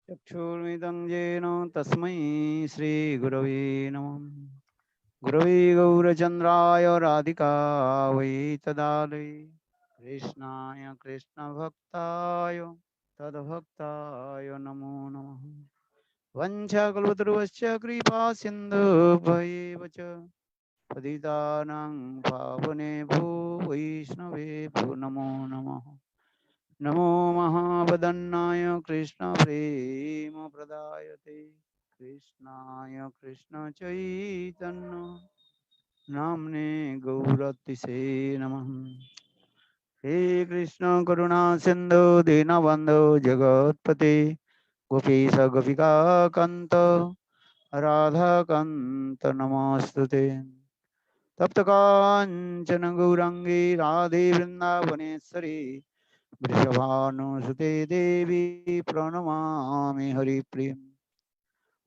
चक्षुर्मिदं येन तस्मै श्रीगुरवे नमः। गुरवे गौरचन्द्राय राधिकावै तदालये कृष्णाय कृष्णभक्ताय तद्भक्ताय नमो नमः। वञ्चाकल्पतरुश्च कृपा सिन्धुभ्येव च पतितानां पावनेभ्यो वैष्णवेभ्यो नमो नमः। नमो महावदन्नाय कृष्णप्रेमप्रदायते कृष्णाय कृष्णचैतन्य नाम्ने गौरतिसे नमः। हे कृष्ण करुणा सिन्धु दीनबन्धो जगत्पते गोपीश गोपिका कान्त राधाकान्त नमोऽस्तुते। तप्त काञ्चन गौराङ्गी राधे वृन्दावनेश्वरी वृषभानुसुते देवी प्रणमामि हरिप्रियम्।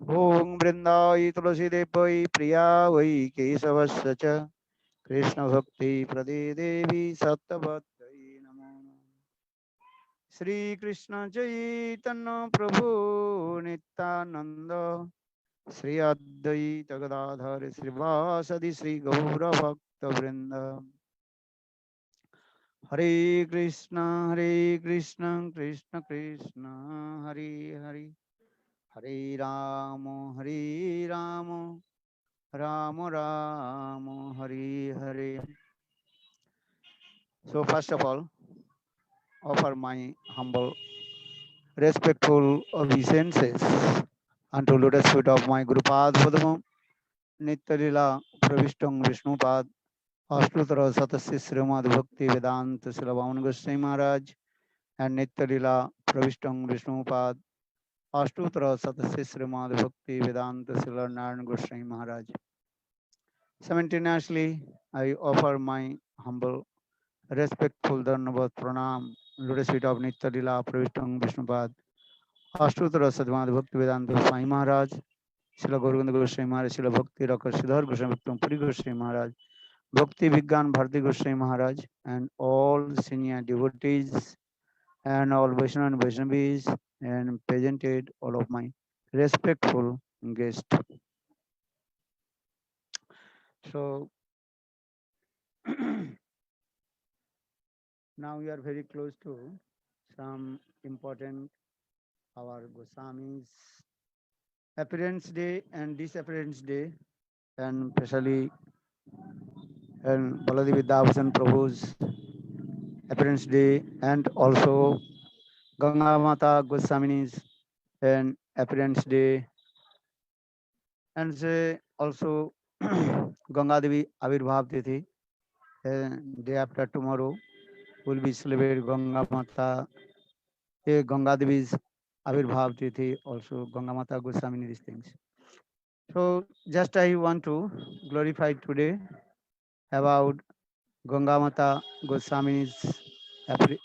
ॐ वृन्दायै तुलसीदेवै प्रिया वै केशवस्य च कृष्णभक्तिप्रदे देवी सत्यवत्यै नमो नमः। श्रीकृष्ण चैतन्य प्रभु नित्यानन्द श्री अद्वैत गदाधर श्रीवासदि श्री गौरभक्तवृन्द। हरे Krishna Krishna Krishna Hare Hare Hare Ram Ram Ram Hare Hare. So first of all, offer my humble, respectful obeisances unto lotus feet of my Guru Pad Padmam, Nityalila Pravishtam Vishnupad, Ashtutra Satasya Srimad Bhakti Vedanta Srila Goswami Maharaj, and Nityalila Pravishtam Vishnupad, Ashtutra Satasya Srimad Bhakti Vedanta Srila Narayana Goswami Maharaj. Simultaneously, I offer my humble, respectful Dhanavad Pranam, Lotus feet of Nityalila Pravishtam Vishnupad, Ashtutra Sadhmad Bhakti Vedanta Swami Maharaj, Srila Gauranga Goswami Maharaj, Srila Bhakti Rakar Siddhar Goswami Bhaktam Puri Goswami Maharaj, Bhakti Vigyan Bharati Goswami Maharaj, and all senior devotees and all Vaishnava and Vaishnavis, and presented all of my respectful guests. So now we are very close to some important our Goswami's appearance day and disappearance day, and especially and Baladevi Davsan Prabhu's appearance day, and also Gangamata Goswamini's and appearance day, and say also Ganga Devi Avirbhav Tithi. Day after tomorrow will be celebrated Ganga Mata, Ganga Devi's Avirbhav Tithi, also Ganga Mata Goswamini, these things. So just I want to glorify today about Ganga Mata Goswami's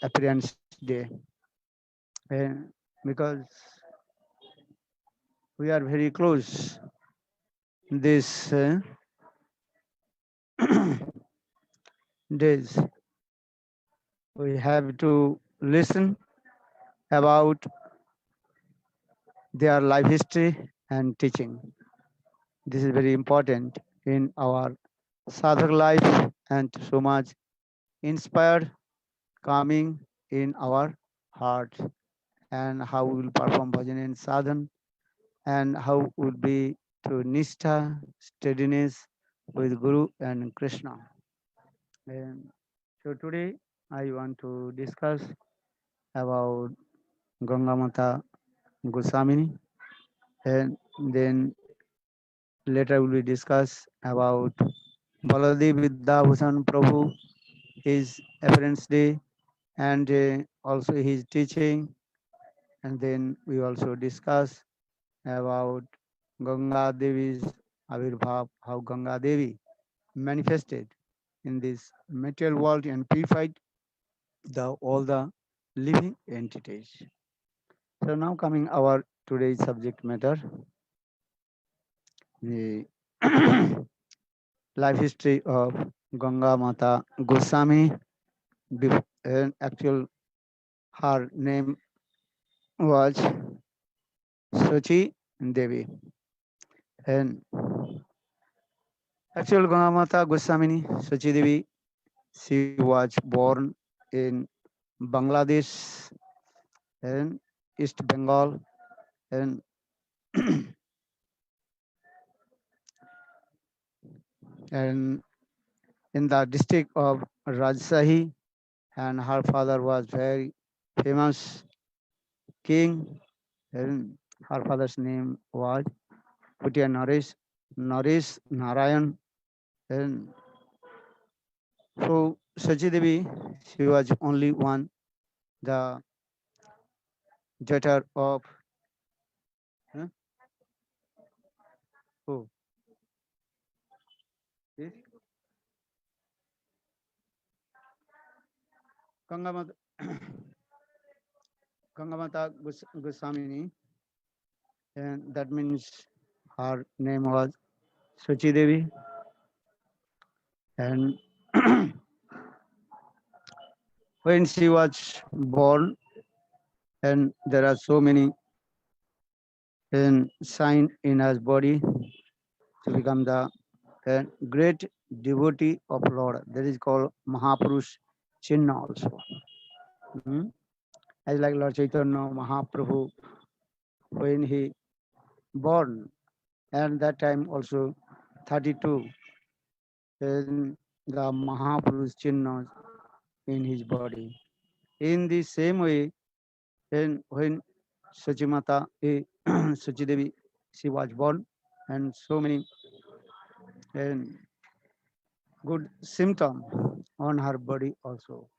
appearance day. Because we are very close these days. We have to listen about their life history and teaching. This is very important in our sadhak life and so much inspired, calming in our heart, and how we will perform bhajan and sadhan, and how would be to nistha, steadiness with Guru and Krishna. And so today I want to discuss about Gangamata Goswamini, and then later we will discuss about Baladev Vidyabhushan Prabhu, his appearance day, and also his teaching, and then we also discuss about Ganga Devi's Avirbhav, how Ganga Devi manifested in this material world and purified all the living entities. So now coming our today's subject matter, the life history of Ganga Mata Goswami. And actual her name was Sochi Devi. And actual Gangamata Gosvamini Sochi Devi, she was born in Bangladesh and East Bengal and and in the district of Rajshahi, and her father was very famous king, and her father's name was Putya Naresh Narayan. And so Sachi Devi, she was only one, the daughter of huh? Who? Yes? Gangamata, Gangamata Goswamini, and that means her name was Sachi Devi. And when she was born, and there are so many sign in her body to become the great devotee of Lord. That is called Mahapurush Chinna also. Hmm? As like Lord Chaitanya Mahaprabhu, when he born, and that time also 32, then the Mahapurush Chinna in his body. In the same way, when Sachimata, Sachidevi, she was born, and so many and good symptom on her body also.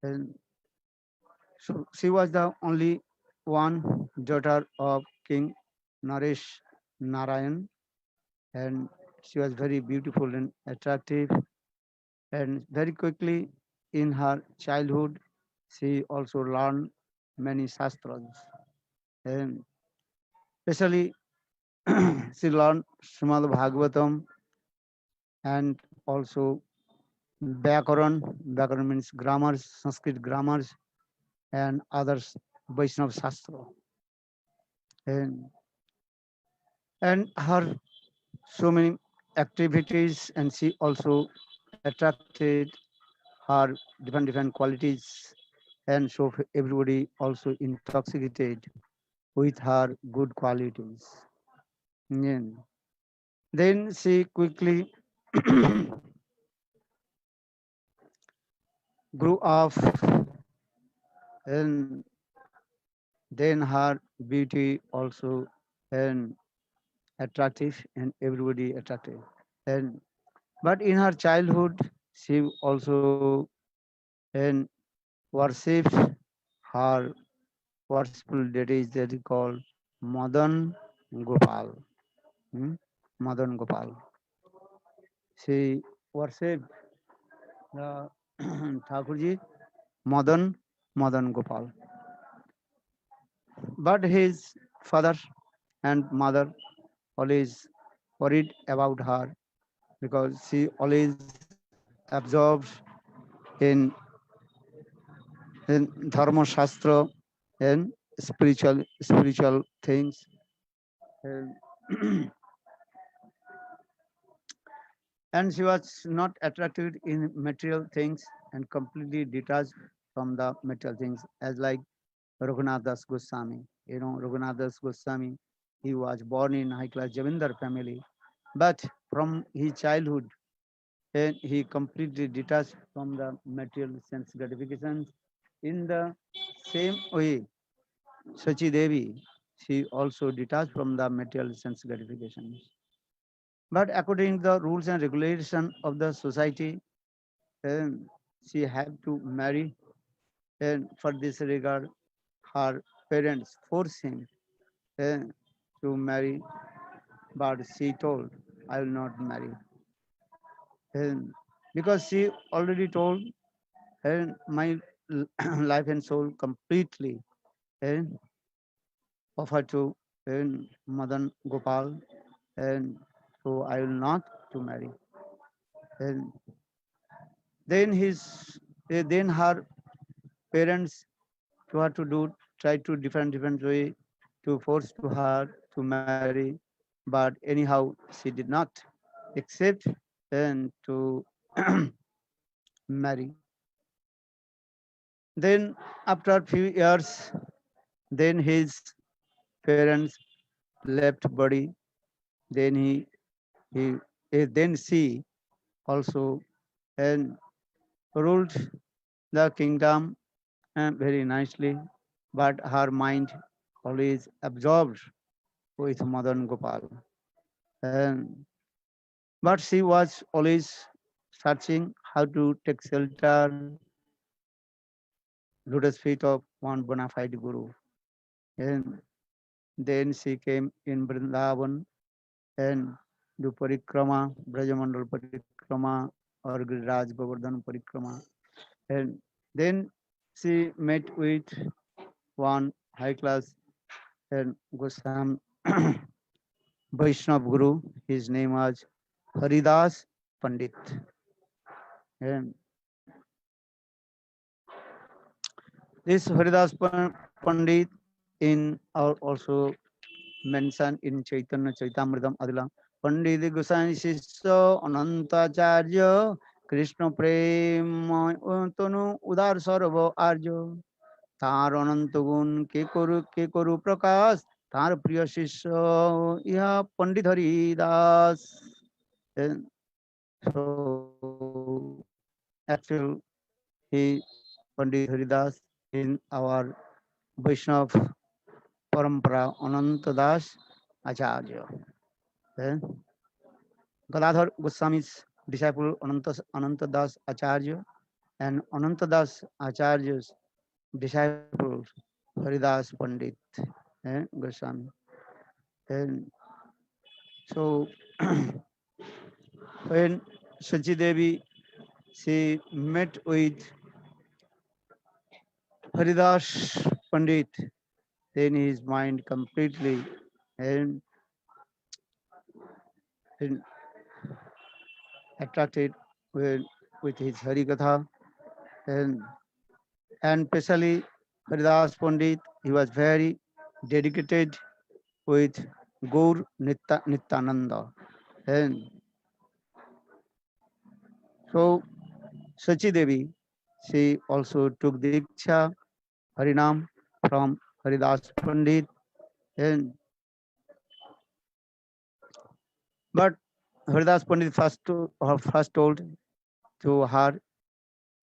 And so she was the only one daughter of King Naresh Narayan, and she was very beautiful and attractive. And very quickly in her childhood, she also learned many shastras, and especially she learned Srimad Bhagavatam and also Vyakaran. Vyakaran means grammars, Sanskrit grammars, and others Vaishnava Shastra. And, and her so many activities, and she also attracted her different qualities, and so everybody also intoxicated with her good qualities. And then she quickly grew up, and then her beauty also and attractive, and everybody attractive. And but in her childhood, she also and worshipped her worshipful deities that is called Madan Gopal. Hmm? Madan Gopal. She worshipped the Thakurji Madan Gopal. But his father and mother always worried about her because she always absorbed in Dharma Shastra and spiritual things. And, and she was not attracted in material things and completely detached from the material things, as like Raghunath Das Goswami. You know, Raghunath Das Goswami, he was born in high class Javindar family, but from his childhood, and he completely detached from the material sense gratifications. In the same way, Sachi Devi, she also detached from the material sense gratifications. But according to the rules and regulation of the society, and she had to marry, and for this regard, her parents forced him to marry, but she told, I will not marry. And because she already told, and my life and soul completely and offer to Madan Gopal, and so I will not to marry. And then then her parents to her to do try to different way, to force to her to marry, but anyhow she did not accept and to marry. Then after a few years, then his parents left body. Then he then she also and ruled the kingdom very nicely, but her mind always absorbed with Madan Gopal. And but she was always searching how to take shelter lotus feet of one bona fide guru. And then she came in Vrindavan and do parikrama, Brajamandal parikrama or Giriraj Govardhan parikrama. And then she met with one high class and Gosam Vaishnav Guru. His name was Haridas Pandit. And this Haridas Pandit in our also mentioned in Chaitanya Chaitamritam Adila. Pandit Gosai Sisya Anantacharya Krishna Prema Tanu Udar Sarva Arjo তার অনন্ত গুণ কে করু প্রকাশ তার প্রিয় শিষ্য ইহা পণ্ডিত Haridas And so actually he Pandit Haridas in our Vaishnav parampara Ananta Das Acharya. And Gadadhar Goswami's disciple Ananta Das Acharya and Ananta Das Acharya's disciple Haridas Pandit and Goswami. And so when Sachi Devi she met with Haridas Pandit, then his mind completely and, and attracted with his Harikatha and especially Haridas Pandit, he was very dedicated with Gaur Nityananda. And so Sachi Devi, she also took Diksha Harinam from Haridas Pandit. And but Haridas Pandit first told to her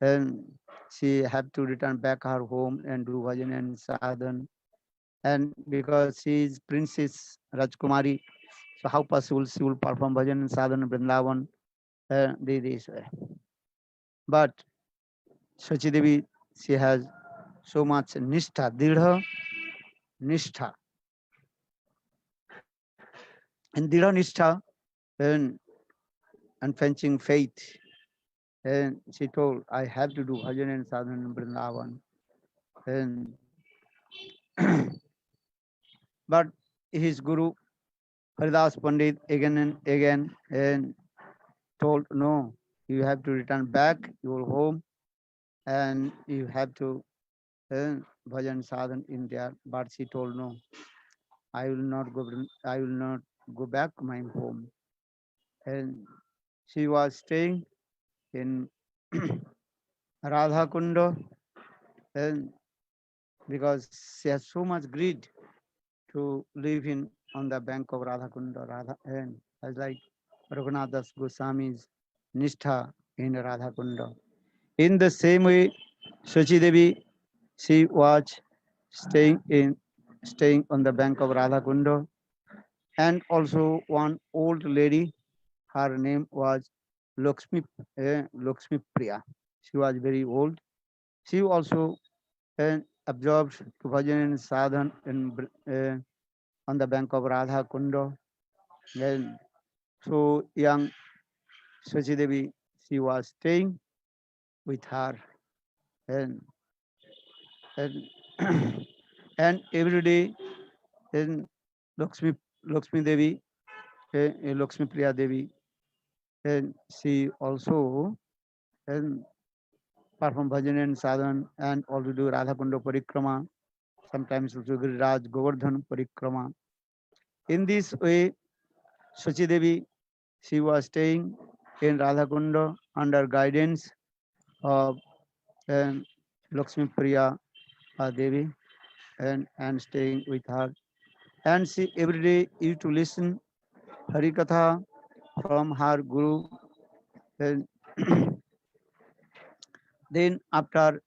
and she had to return back her home and do bhajan and sadhan. And because she is Princess Rajkumari, so how possible she will perform bhajan and sadhan in Vrindavan this way. But Sachi Devi, she has so much nishtha, and didha nishtha and unflinching faith. And she told, I have to do bhajan and sadhan in Vrindavan. And but his guru Haridas Pandit again and again and told, no, you have to return back your home and you have to bhajan sadhan in there. But she told, no, I will not go. I will not go back my home. And she was staying in Radha Kunda, and because she has so much greed to live in on the bank of Radha Kunda, Radha, and as like Raghunath Das Goswami's Nishtha in Radha Kunda. In the same way, Shachi Devi, she was staying in staying on the bank of Radha Kunda, and also one old lady, her name was Lakshmi Priya. She was very old. She also absorbed to bhajan and sadhan on the bank of Radha Kunda. Then, so young Sachi Devi, she was staying with her and and, and every day then Lakshmi Devi, Lakshmi Priya Devi, and she also and perform bhajan and sadhan and also do Radha Kunda parikrama. sometimes also Giriraj, Govardhan Parikrama. In this way, Shachi Devi, she was staying in Radhakunda under guidance of um, Lakshmi Priya Devi and staying with her. And she every day used to listen Harikatha from her Guru. And then after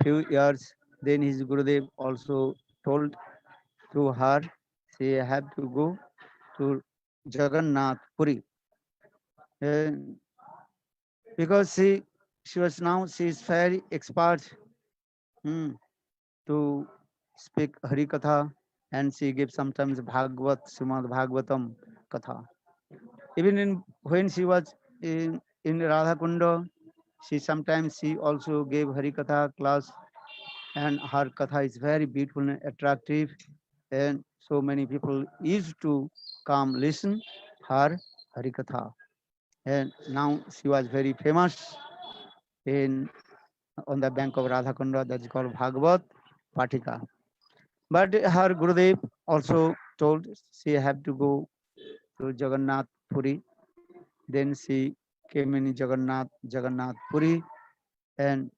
few years, then his Gurudev also told to her, she have to go to Jagannath Puri. And because she was now she is very expert hmm, to speak Harikatha, and she gives sometimes Bhagavad, Srimad Bhagavatam Katha. Even in when she was in Radha Kunda, she also gave Harikatha class, and her Katha is very beautiful and attractive, and so many people used to come listen her Harikatha. And now she was very famous in on the bank of Radhakunda, that's called Bhagavat Patika. But her Gurudev also told she had to go to Jagannath Puri. Then she came in Jagannath Puri, and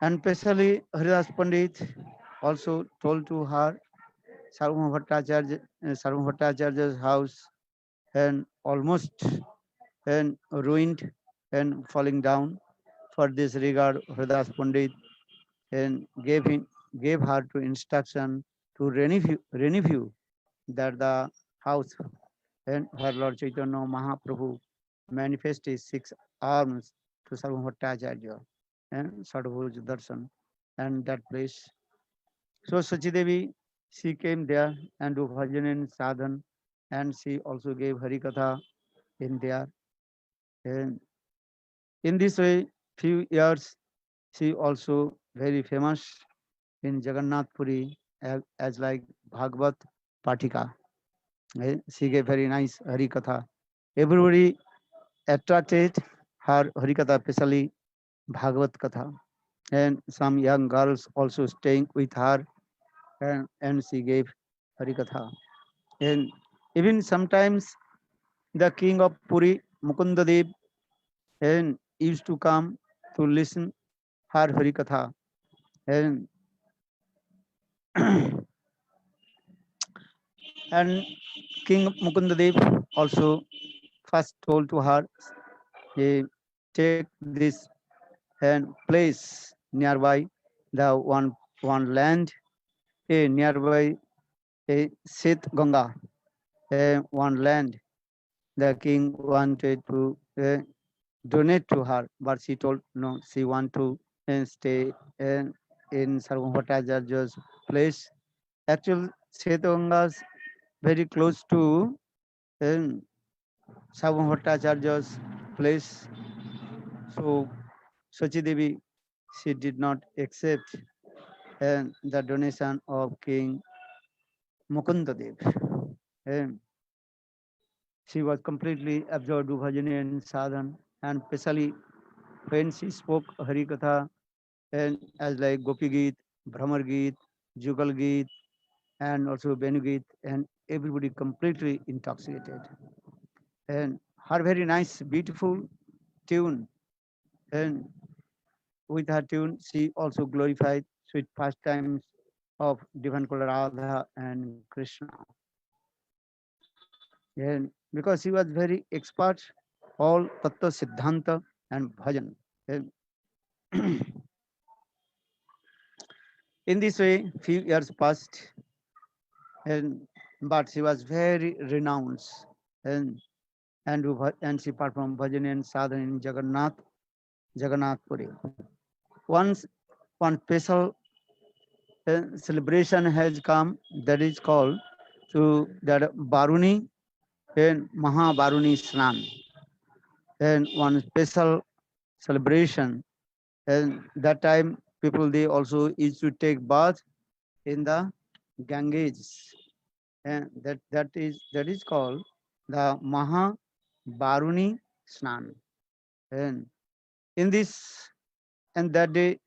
especially Haridas Pandit also told to her Sarvabhattacharya, Bhattacharya's house and almost and ruined and falling down. For this regard, Haridas Pandit and gave her to instruction to renew that the house and her Lord Chaitanya Mahaprabhu manifest his six arms to Sarvabhattacharya and Sadhuj Darshan and that place. So Sachidevi, she came there and do bhajan and sadhan, and she also gave Harikatha in there. And in this way, few years, she also very famous in Jagannath Puri as like Bhagavat Patika. She gave very nice Harikatha. Everybody attracted her Harikatha, especially Bhagavat Katha. And some young girls also staying with her, and she gave Harikatha. And even sometimes the king of Puri, Mukundadev, and used to come to listen her Harikatha. And and King Mukundadev also first told to her, "Hey, take this and place nearby the one land, nearby a Seth Ganga, one land. The king wanted to donate to her, but she told no, she want to stay in Sarvabhattacharya's place. Actually, Seth Ganga is very close to um, Sarvabhattacharya's place. So Sachi Devi, she did not accept the donation of King Mukundadev. And she was completely absorbed with bhajan and sadhan, and especially when she spoke Harikatha and as like Gopi Geet, Brahmar Geet, Jugal Geet, and also Benu Geet, and everybody completely intoxicated. And her very nice, beautiful tune, and with her tune, she also glorified sweet pastimes of Divine Radha and Krishna. And because he was very expert, all Tattva Siddhanta and Bhajan. And in this way, few years passed, and but she was very renowned, and and she performed bhajan and sadhana in Jagannath Puri. Once one special celebration has come that is called to that Baruni and Mahabaruni Snan, and one special celebration, and that time people they also used to take bath in the Ganges, and that is called the Mahabaruni Snan. And in this and that day,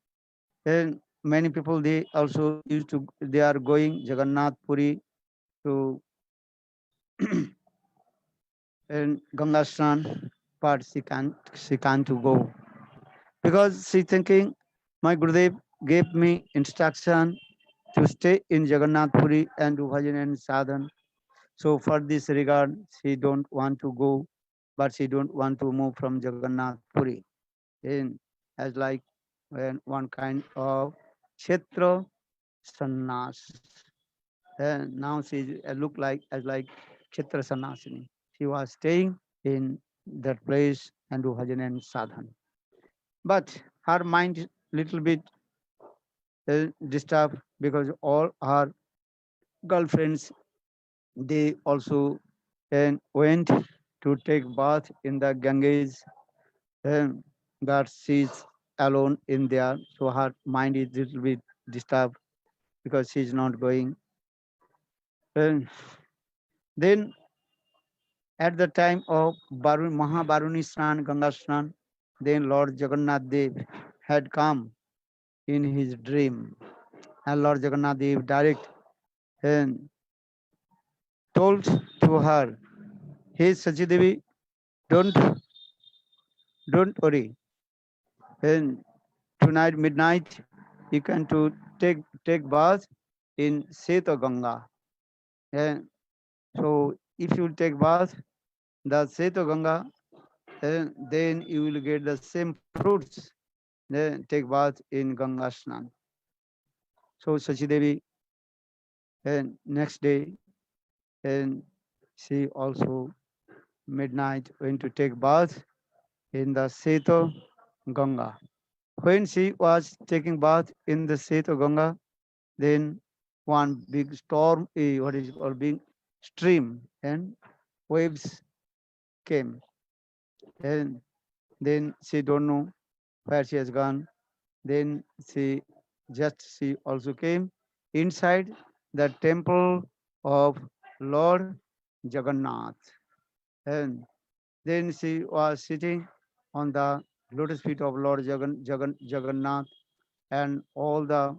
and many people they also used to they are going Jagannath Puri to in Ganga Snan, but she can't to go because she thinking my Gurudev gave me instruction to stay in Jagannath Puri and do bhajan and sadhan. So for this regard, she don't want to go, but she don't want to move from Jagannath Puri in as like one kind of Kshetra sannyas. And now she look like Kshetra sannyasini. She was staying in that place and do bhajan and sadhan. But her mind little bit disturbed because all her girlfriends they also went to take bath in the Ganges, and but she's alone in there, so her mind is little bit disturbed because she's not going. And then at the time of Mahabaruni Snan, Ganga Snan, then Lord Jagannath Dev had come in his dream, and Lord Jagannath Dev direct and told to her, "Hey Sachidevi, don't don't worry. And tonight midnight you can to take bath in Seta Ganga. And so if you take bath the Seta Ganga, then you will get the same fruits. Then take bath in Ganga Snan. So Sachidevi and next day and she also midnight went to take bath in the Seta Ganga. When she was taking bath in the Seta Ganga, then one big storm, what is called big stream, and waves came, and then she don't know where she has gone. Then she also came inside the temple of Lord Jagannath, and then she was sitting on the lotus feet of Lord Jagannath, and all the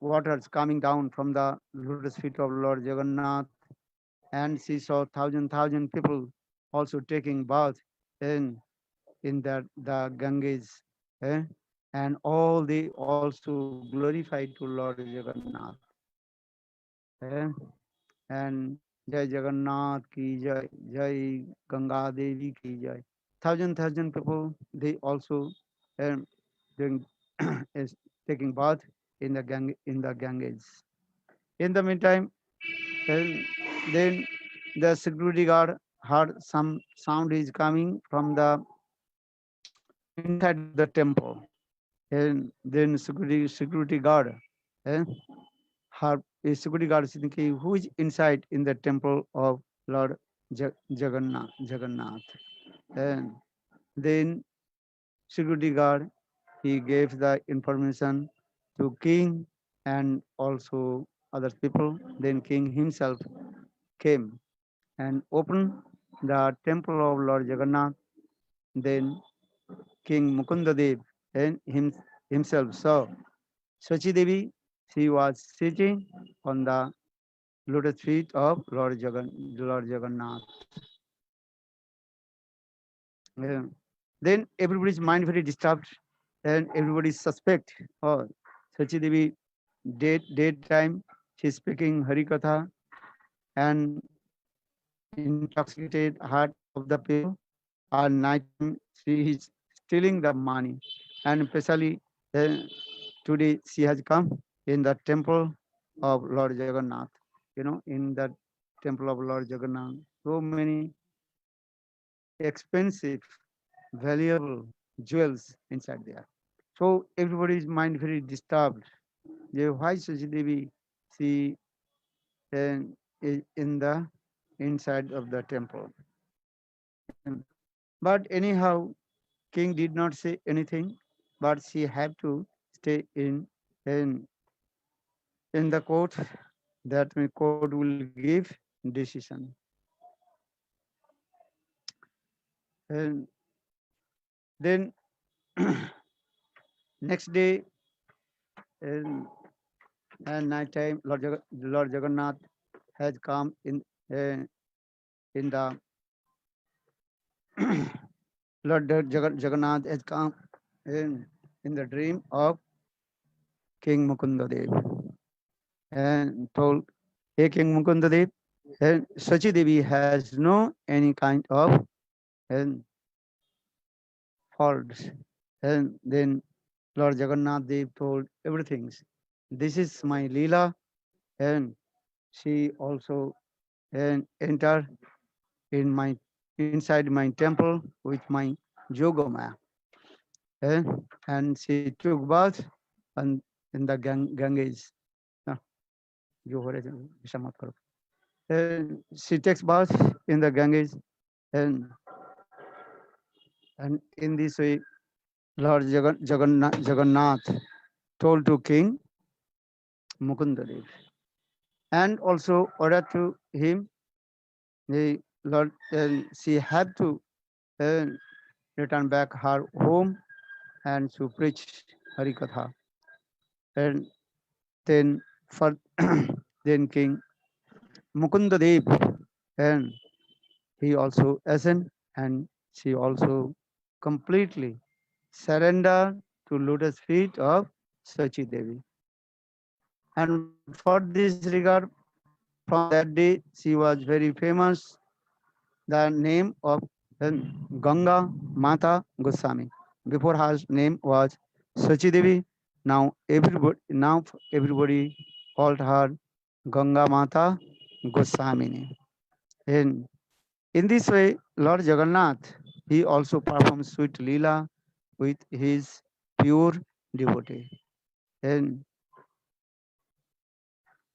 waters coming down from the lotus feet of Lord Jagannath, and she saw thousand people also taking bath in the Ganges, eh? And all they also glorified to Lord Jagannath, eh? And Jai Jagannath ki Jai, Jai Ganga Devi ki Jai. Thousand people they also doing is taking bath in the Ganges. In the meantime, and then the security guard heard some sound is coming from the inside of the temple. And then security guard eh, her a security guard is thinking who is inside in the temple of Lord Jagannath. And then security guard he gave the information to king and also other people. Then king himself came and opened the temple of Lord Jagannath. Then King Mukundadev and himself saw Sachi Devi. She was sitting on the lotus feet of Lord Jagannath. Yeah. Then everybody's mind very disturbed and everybody suspect. Oh, Sachi Devi daytime she's speaking Harikatha and intoxicated heart of the people. And nighttime she is stealing the money. And especially uh, today she has come in the temple of Lord Jagannath. In the temple of Lord Jagannath, so many expensive, valuable jewels inside there. So everybody's mind very disturbed. Why Sachi Devi she is in the inside of the temple? And, but anyhow, king did not say anything, but she had to stay in in the court. That court will give decision. And then next day and, and night time, Lord Jagannath has come in the Lord Jagannath has come in the dream of King Mukunda Dev and told, "Hey King Mukunda Dev, and Sachi Devi has no any kind of and faults." And then Lord Jagannath Dev told everything. This is my Leela, and she also enter in my inside my temple with my Jogama, and she took bath and in the Ganges. हाँ, जो हो रहा है ऐसा मत करो. And she takes bath in the Ganges, and in this way, Lord Jagannath told to King Mukundadev, and also ordered to him the Lord, and she had to uh, return back her home and to preach Harikatha. And then for then King Mukundadev, and he also ascended, and she also completely surrendered to lotus feet of Sachi Devi. And for this regard, from that day, she was very famous. The name of Ganga Mata Goswami. Before her name was Sachi Devi. Now everybody called her Ganga Mata Goswamini. And in this way, Lord Jagannath, he also performs sweet Leela with his pure devotee. And,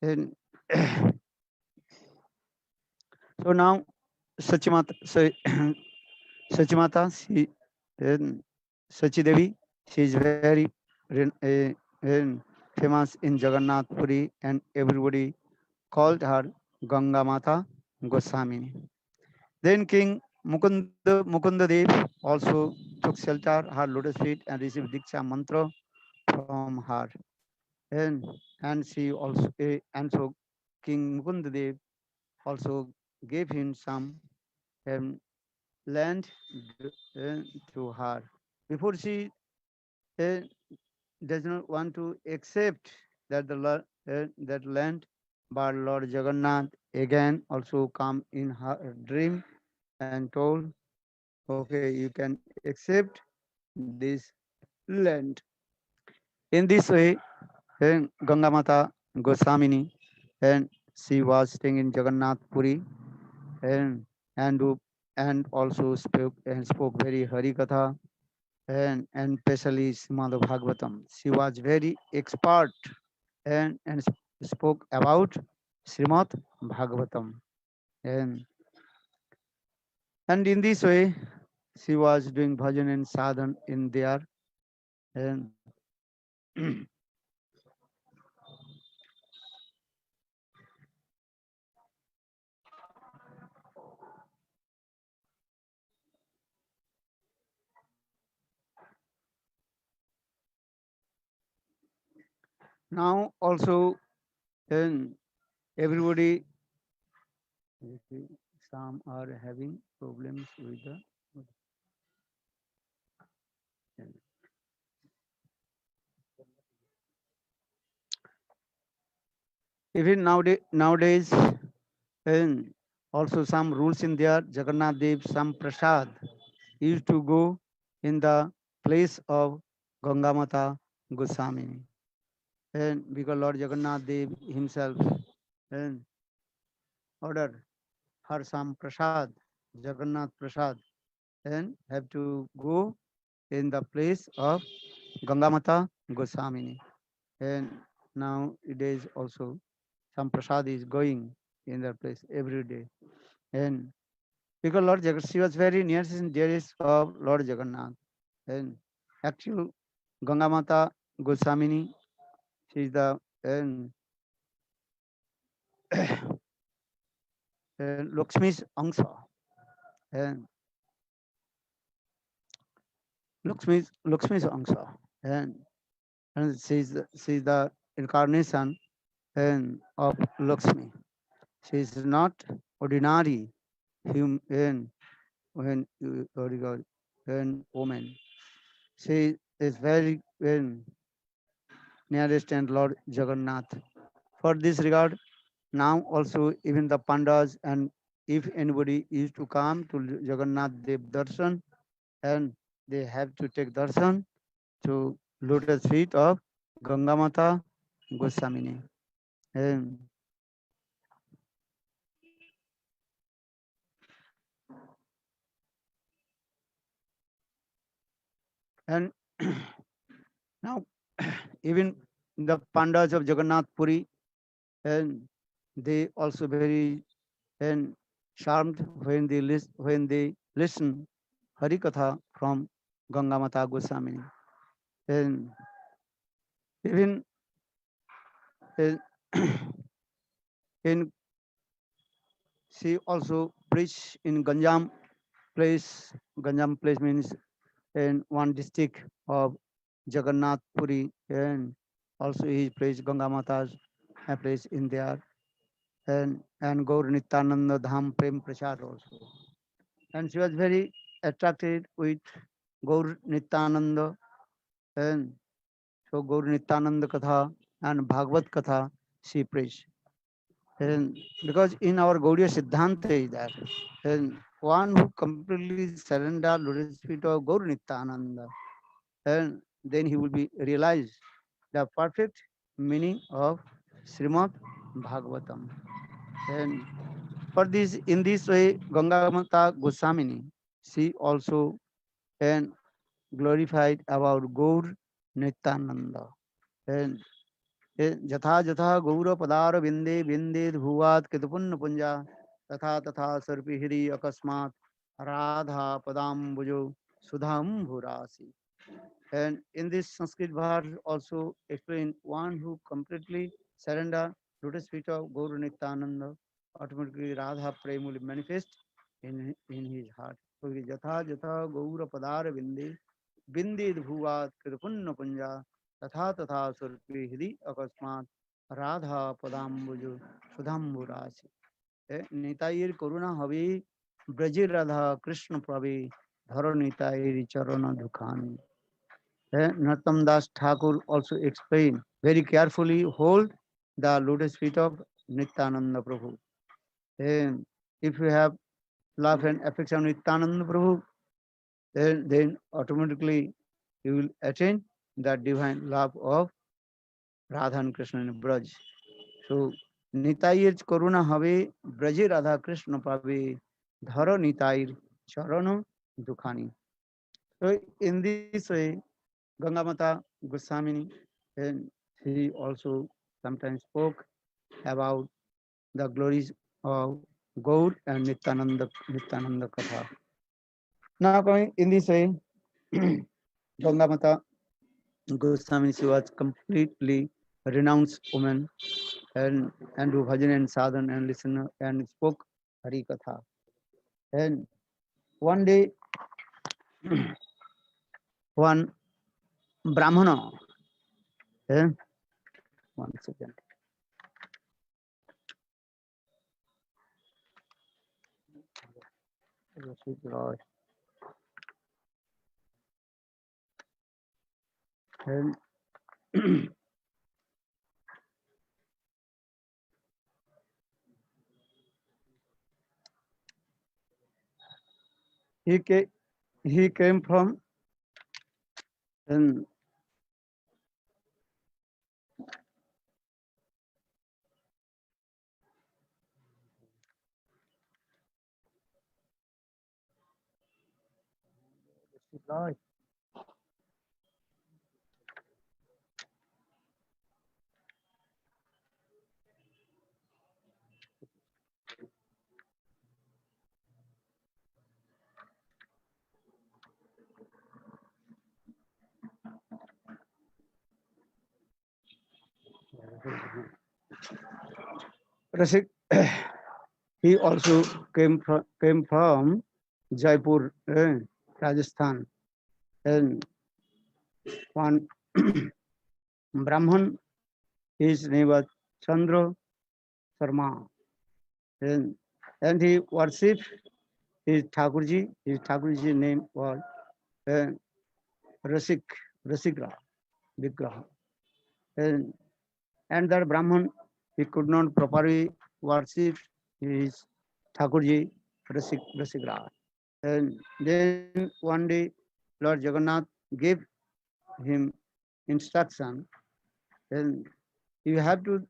and so now Sachimata, Sachimata, and Sachi Devi, she is very famous in Jagannath Puri, and everybody called her Ganga Mata Goswamini. Then King Mukunda Dev also took shelter her lotus feet and received Diksha mantra from her. And she also and so King Mukunda Dev also gave him some um, land to her. Before she uh, does not want to accept that that land, but Lord Jagannath again also come in her dream and told, "Okay, you can accept this land." In this way, Gangamata Goswamini, and she was staying in Jagannath Puri, and and who- and also spoke very Hari Katha, and especially Srimad Bhagavatam. She was very expert, and spoke about Srimad Bhagavatam. And in this way, she was doing bhajan and sadhan in there. And now also, and everybody, some are having problems with the. Even nowadays, and also some rules in there. Jagannath Dev, some prasad used to go in the place of Gangamata Goswami. And because Lord Jagannath Dev himself and ordered her some prasad, Jagannath prasad, and have to go in the place of Gangamata Goswamini. And nowadays also some prasad is going in their place every day. And because Lord Jagannath, she was very near and dearest of Lord Jagannath. And actual Gangamata Goswamini, she is the Lakshmi's Angsa. And Lakshmi's Angsa. And and she's the incarnation of Lakshmi. She is not ordinary human what do you call, woman. She is very nearest and Lord Jagannath. For this regard, now also even the Pandas and if anybody is to come to Jagannath Dev Darshan and they have to take darshan to lotus feet of Gangamata Gosvamini. And, and now even the Pandas of Jagannath Puri and they also very and charmed when they listen Hari Katha from Gangamata Goswamini. And even in, in she also preached in place. Ganjam place means in one district of Jagannath Puri, and also he placed Gangamata's place in there, and Gaur Nityananda Dham Prem Prachar also. And she was very attracted with Gaur Nityananda, and so Gaur Nityananda Katha and Bhagavad Katha she preached. And because in our Gaudiya Siddhanta is that, and one who completely surrender lotus feet of Gaur Nityananda, and then he will be realize the perfect meaning of Srimad Bhagavatam. And for this, in this way, Gangamata Goswamini, she also and glorified about Gaur Nityananda. And जथा जथा गौर पदार बिंदे बिंदे भुवात कृतपुन्न पुंजा तथा तथा सर्पिहिरी अकस्मात Radha पदाम्बुजो सुधाम्भुरासी. And in this Sanskrit verse also explain one who completely surrender lotus feet of Gaur Nityananda, automatically Radha Prem will manifest in his heart. So Jatha Jatha Gaura Padar Bindi Bindi Bhuvat Kripunna Punja Tatha Tatha Surpi Hidi Akasmat Radha Padambuju Sudhamburasi. Nitayir Koruna Havi Braji Radha Krishna Pravi Dharo Nitayir Charana Dukhani. Nattam Das Thakur also explained very carefully hold the lotus feet of Nityananda Prabhu. And if you have love and affection with Nityananda Prabhu, then automatically you will attain the divine love of Radha and Krishna in Braj. So Nitayir Karuna Have Braji Radha Krishna Pave Dharo Nitayir Charano Dukhani. So in this way, Gangamata Goswamini, and he also sometimes spoke about the glories of Gaur and Nityananda Katha. Now coming in this way, Gangamata Goswamini, she was completely renounced woman and do bhajan and sadhan and listen and spoke Hari Katha. And one day, one Brahmana, eh, one second, and he came, he came from and Rasik, he also came from Jaipur, Rajasthan, and one Brahman, his name was Chandra Sharma, and, and he worshipped his Thakurji. His Thakurji name was uh, Rasik, Rasikra Vigraha. And, and that Brahman, he could not properly worship his Thakurji Rasikra. And then one day, Lord Jagannath gave him instruction, and you have to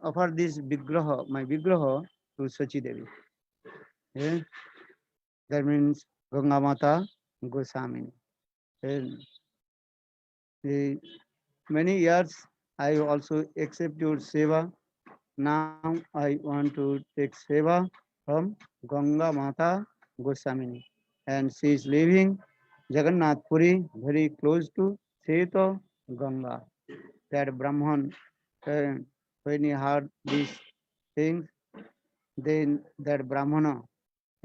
offer this Vigraha, my Vigraha, to Sachi Devi. Eh, that means Gangamata Goswamini. And the many years I also accept your seva. Now I want to take seva from Ganga Mata Goswamini. And she is living Jagannath Puri, very close to Seto Ganga. That Brahman, uh, when he heard these things, then that Brahmana,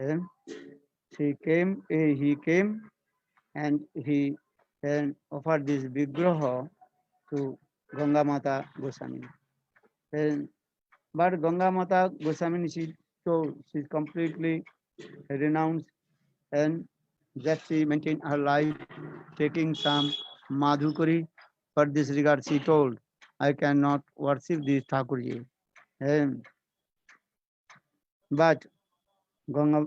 uh, he came and he offered this Vigraha to Ganga Mata Goswamini. And, but Ganga Mata Goswamini, she's completely renounced and just she maintained her life taking some madhukari. For this regard, she told, I cannot worship this Thakurji. And, but Ganga,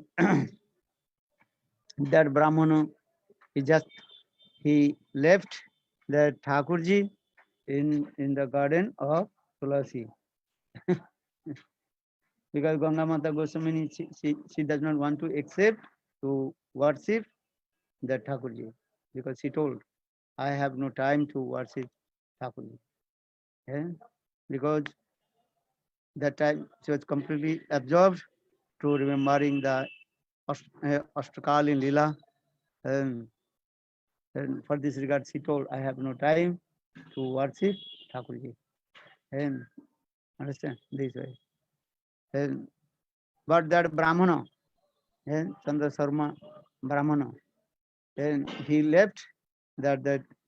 that Brahmana, he just he left the Thakurji in the garden of Tulasi. Because Ganga Mata Goswamini, she does not want to accept to worship the Thakurji. Because she told, I have no time to worship Thakurji. Yeah? Because that time she was completely absorbed to remembering the Ashtakal in Lila. And, and for this regard, she told, I have no time to worship Thakurji. And understand this way. And, but that Brahmana, and Chandra Sharma Brahmana, and he left that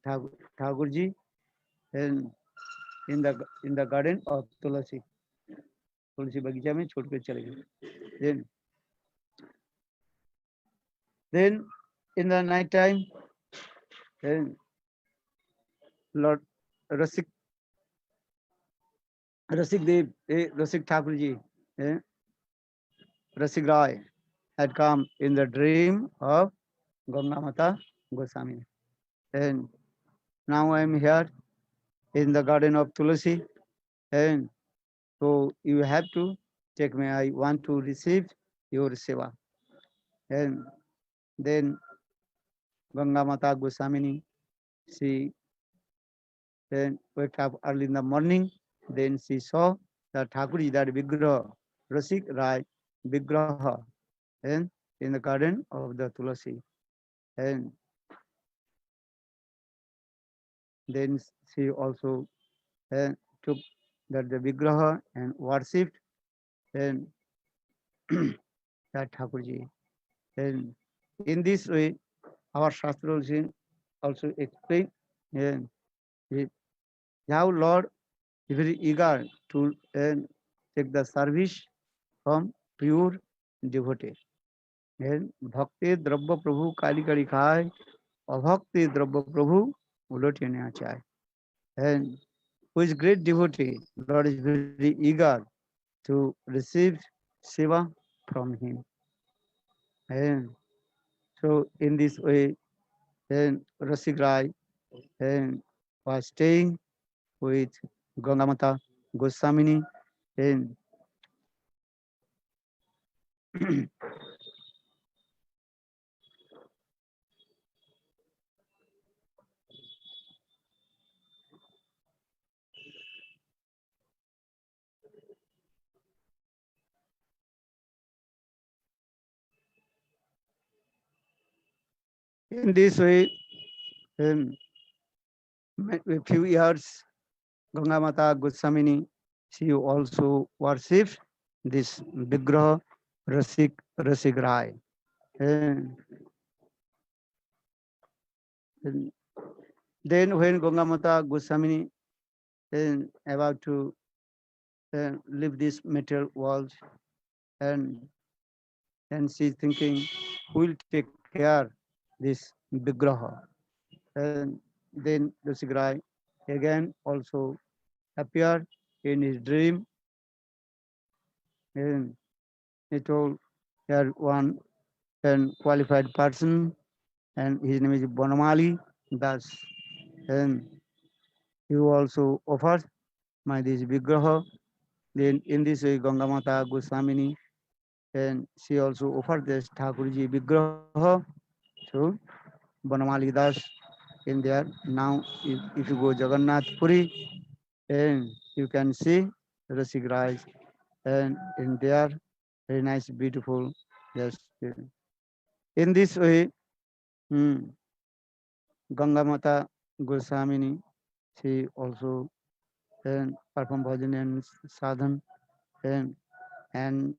Thakurji and in the garden of Tulasi. तुलसी बगीचा में छोड़ कर चले गए. Then in the night time, then Lord Rasik Dev, Rasik Thakur ji, eh, Rasik Rai had come in the dream of Gangamata Goswami. And now I am here in the garden of Tulasi, and so you have to take me. I want to receive your seva. And then Gangamata Goswamini, she then wake up early in the morning. Then she saw the Thakurji, that Vigraha, Rasik Rai Vigraha, and in the garden of the Tulasi. And then she also took that the Vigraha and worshipped and that Thakurji. And in this way, our Shastra also explain and how Lord is very eager to take the service from pure devotee. And Bhakti Drabba Prabhu Kali Kali Khai, Abhakti Drabba Prabhu Ulotine Achai. And who is great devotee, Lord is very eager to receive seva from him. And so in this way, then Rasik Rai and was staying with Gangamata Goswamini. And in this way, a few years, Gangamata Goswamini, she also worshipped this Vigraha Rasik Rai. And, and Then when Gangamata Gosvamini is about to leave this material world, and and she's thinking, who will take care this Vigraha? And then Rasigarai again also appeared in his dream, and he told here one and qualified person, and his name is Bonamali Das. And you also offer my this Vigraha. Then in this way, Gangamata Goswamini, and she also offered this Thakurji Vigraha to Bonamali Das in there. Now, if you go Jagannath Puri, and you can see Rasik Raj, and in there, very nice, beautiful. Yes. In this way, hmm, Gangamata Goswamini, she also and perform bhajan and sadhan, and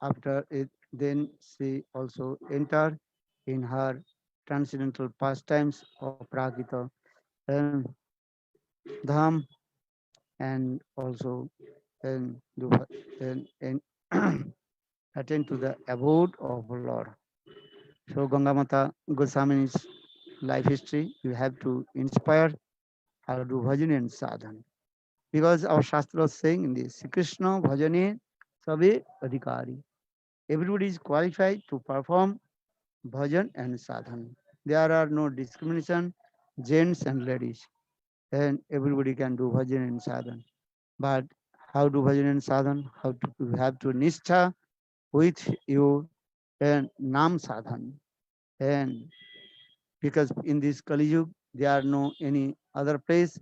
after it, then she also enter in her transcendental pastimes of Prakita and Dham, and also and do and attend to the abode of Lord. So Gangamata Goswami's life history, you have to inspire how to do bhajan and sadhan. Because our Shastra is saying in this, Sri Krishna bhajane sabe adhikari. Everybody is qualified to perform bhajan and sadhan. There are no discrimination, gents and ladies, and everybody can do bhajan and sadhan. But how do bhajan and sadhan? How to you have to nishtha with you and nam sadhan. And because in this Kali Yuga, there are no any other place,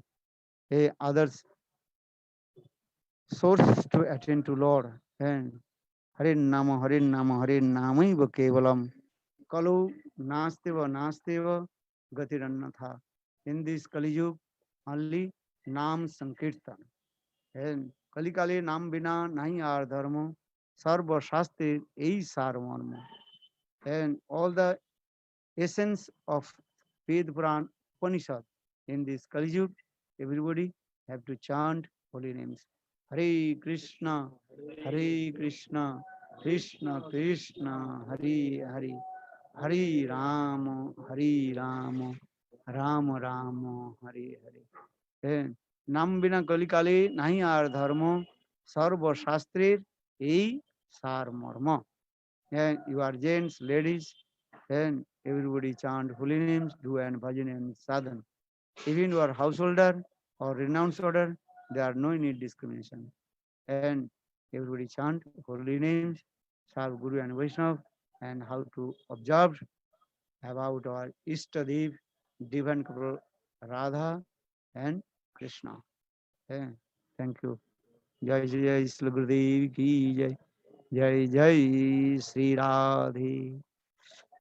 other source to attend to Lord. And Hare Nama, Hare Namaiva Kevalam. Kalu Nasteva Nasteva Gatirannatha. In this Kali Yuga, only Nam Sankirtan. And Kali Kali Nam Bina Nahi Ar Dharma. Sarva Shastri Ei Sarvarma. And all the essence of Ved Puran Upanishad in this Kali Yuga, everybody have to chant holy names. Hare Krishna, Hare Krishna, Krishna Krishna, Hare Hare, Hare Rama, Hare Rama, Rama Rama, Hare Hare. And নাম বিনা কলিকালে নাহি আর ধর্ম সর্বশাস্ত্রের এই সারমর্ম। And you are gents, ladies, and everybody chant holy names, do and bhajan and sadhan. Even you are householder or renounced order, there are no any discrimination. And everybody chant holy names, serve Guru and Vaishnav, and how to observe about our Ishtadev, divine couple Radha and Krishna. Yeah. Thank you. Jai Jai Sri Gurudev ki Jai. Jai Jai Sri Radhe.